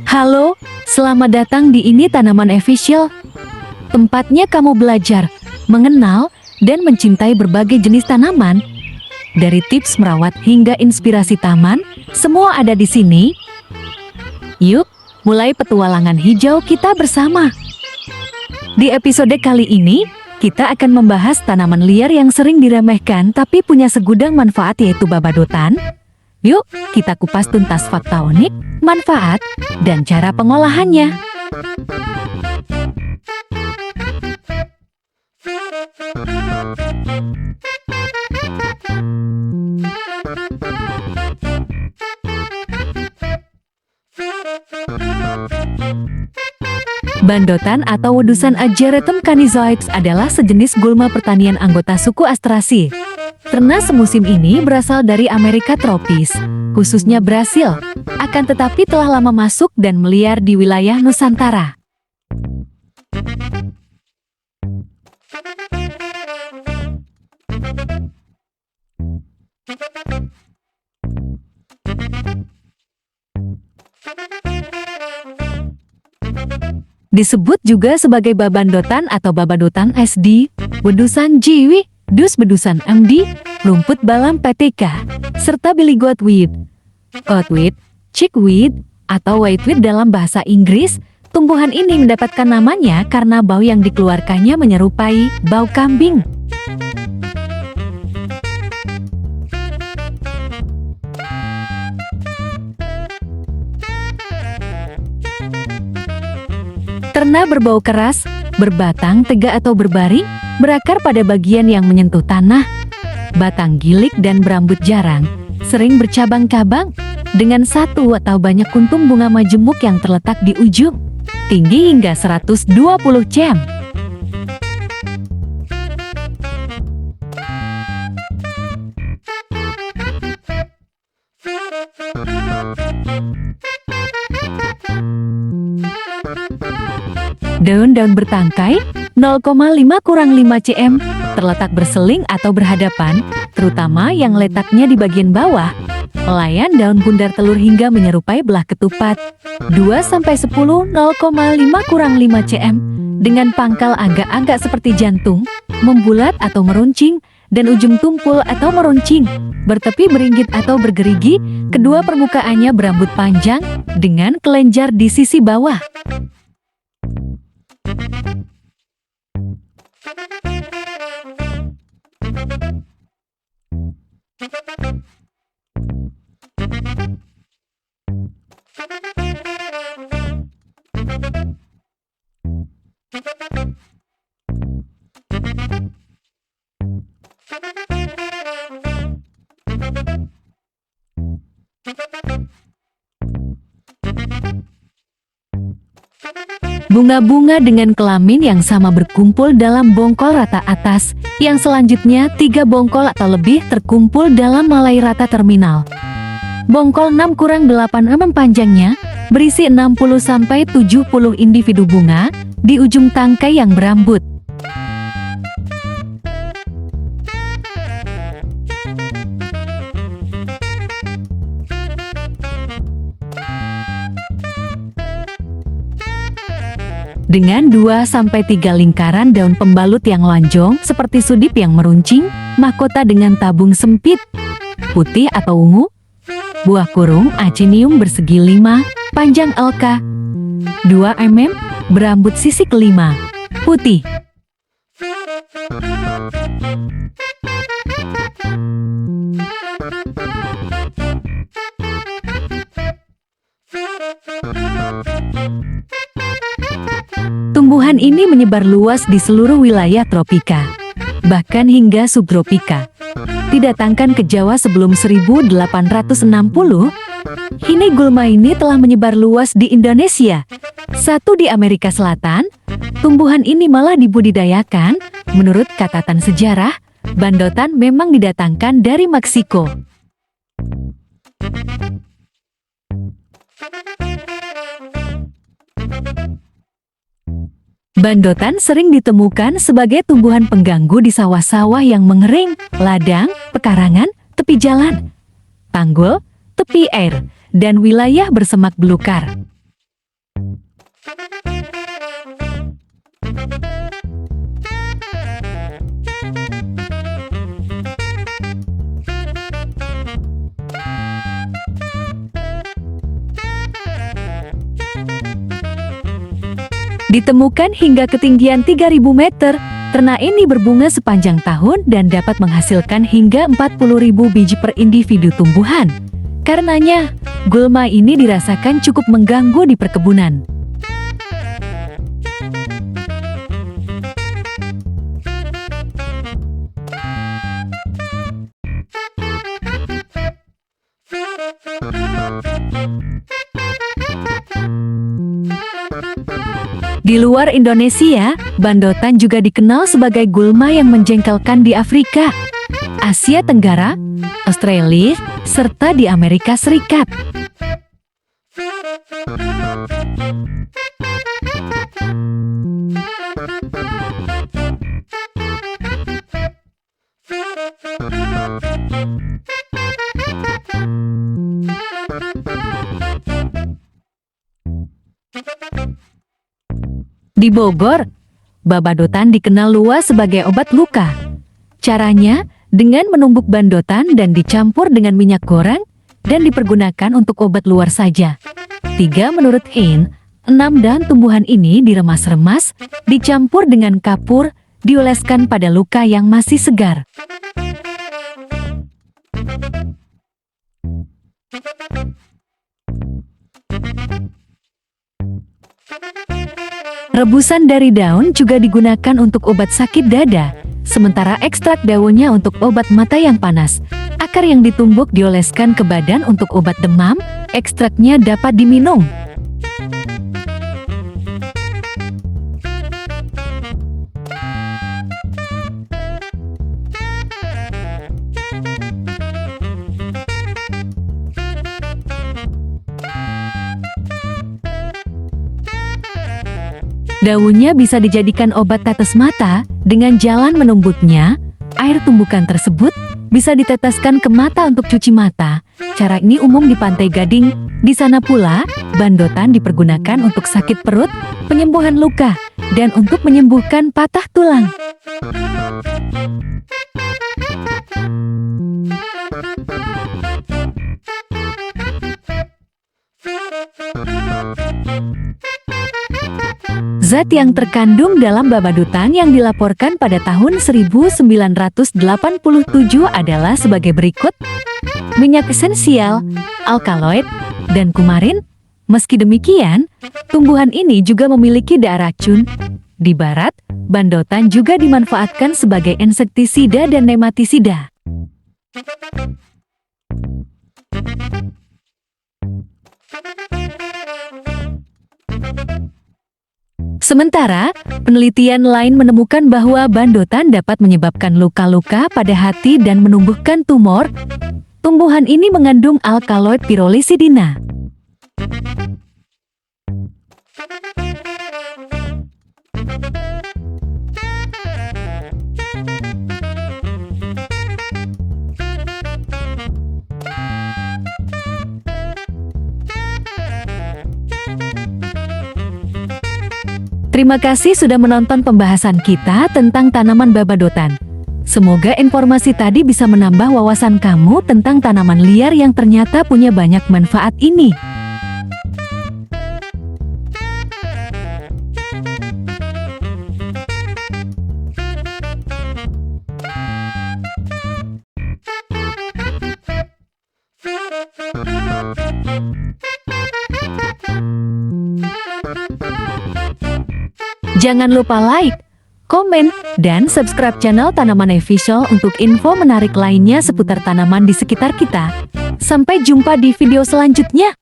Halo, selamat datang di Ini Tanaman Official. Tempatnya kamu belajar, mengenal, dan mencintai berbagai jenis tanaman. Dari tips merawat hingga inspirasi taman, semua ada di sini. Yuk, mulai petualangan hijau kita bersama. Di episode kali ini, kita akan membahas tanaman liar yang sering diremehkan tapi punya segudang manfaat, yaitu babadotan. Yuk, kita kupas tuntas fakta unik, manfaat, dan cara pengolahannya. Bandotan atau wedusan Ageretum canizoides adalah sejenis gulma pertanian anggota suku Astraceae. Terna semusim ini berasal dari Amerika tropis, khususnya Brasil, akan tetapi telah lama masuk dan meliar di wilayah Nusantara. Disebut juga sebagai babandotan atau babadotan SD, wedusan jiwi, dus bedusan MD, rumput balam PTK, serta billy goatweed, oatweed, chickweed, atau whiteweed dalam bahasa Inggris. Tumbuhan ini mendapatkan namanya karena bau yang dikeluarkannya menyerupai bau kambing. Terna berbau keras, berbatang tegak atau berbaring, berakar pada bagian yang menyentuh tanah, batang gilik dan berambut jarang, sering bercabang-cabang, dengan satu atau banyak kuntum bunga majemuk yang terletak di ujung, tinggi hingga 120 cm. Daun-daun bertangkai 0,5-5 cm, terletak berseling atau berhadapan, terutama yang letaknya di bagian bawah. Pelayan daun bundar telur hingga menyerupai belah ketupat. 2-10 0,5-5 cm, dengan pangkal agak-agak seperti jantung, membulat atau meruncing, dan ujung tumpul atau meruncing, bertepi beringgit atau bergerigi. Kedua permukaannya berambut panjang, dengan kelenjar di sisi bawah. Bunga-bunga dengan kelamin yang sama berkumpul dalam bongkol rata atas, yang selanjutnya 3 bongkol atau lebih terkumpul dalam malai rata terminal. Bongkol 6-8 mm panjangnya, berisi 60-70 individu bunga, di ujung tangkai yang berambut. Dengan 2-3 lingkaran daun pembalut yang lonjong seperti sudip yang meruncing, mahkota dengan tabung sempit, putih atau ungu, buah kurung acinium bersegi 5, panjang LK 2 mm, berambut sisik 5, putih. Tumbuhan ini menyebar luas di seluruh wilayah tropika, bahkan hingga subtropika. Didatangkan ke Jawa sebelum 1860, kini gulma ini telah menyebar luas di Indonesia. Satu di Amerika Selatan, tumbuhan ini malah dibudidayakan. Menurut catatan sejarah, bandotan memang didatangkan dari Meksiko. Bandotan sering ditemukan sebagai tumbuhan pengganggu di sawah-sawah yang mengering, ladang, pekarangan, tepi jalan, tanggul, tepi air, dan wilayah bersemak belukar. Ditemukan hingga ketinggian 3.000 meter, ternak ini berbunga sepanjang tahun dan dapat menghasilkan hingga 40.000 biji per individu tumbuhan. Karenanya, gulma ini dirasakan cukup mengganggu di perkebunan. Di luar Indonesia, bandotan juga dikenal sebagai gulma yang menjengkelkan di Afrika, Asia Tenggara, Australia, serta di Amerika Serikat. Di Bogor, babadotan dikenal luas sebagai obat luka. Caranya dengan menumbuk bandotan dan dicampur dengan minyak goreng dan dipergunakan untuk obat luar saja. 3 menurut Hein, 6 daun tumbuhan ini diremas-remas, dicampur dengan kapur, dioleskan pada luka yang masih segar. Rebusan dari daun juga digunakan untuk obat sakit dada, sementara ekstrak daunnya untuk obat mata yang panas. Akar yang ditumbuk dioleskan ke badan untuk obat demam, ekstraknya dapat diminum. Daunnya bisa dijadikan obat tetes mata dengan jalan menumbuknya. Air tumbukan tersebut bisa diteteskan ke mata untuk cuci mata. Cara ini umum di Pantai Gading. Di sana pula, bandotan dipergunakan untuk sakit perut, penyembuhan luka, dan untuk menyembuhkan patah tulang. Zat yang terkandung dalam babadotan yang dilaporkan pada tahun 1987 adalah sebagai berikut: minyak esensial, alkaloid, dan kumarin. Meski demikian, tumbuhan ini juga memiliki daya racun. Di barat, bandotan juga dimanfaatkan sebagai insektisida dan nematisida. Sementara, penelitian lain menemukan bahwa bandotan dapat menyebabkan luka-luka pada hati dan menumbuhkan tumor. Tumbuhan ini mengandung alkaloid pirolisidina. Terima kasih sudah menonton pembahasan kita tentang tanaman babadotan. Semoga informasi tadi bisa menambah wawasan kamu tentang tanaman liar yang ternyata punya banyak manfaat ini. Jangan lupa like, komen, dan subscribe channel Tanaman Official untuk info menarik lainnya seputar tanaman di sekitar kita. Sampai jumpa di video selanjutnya.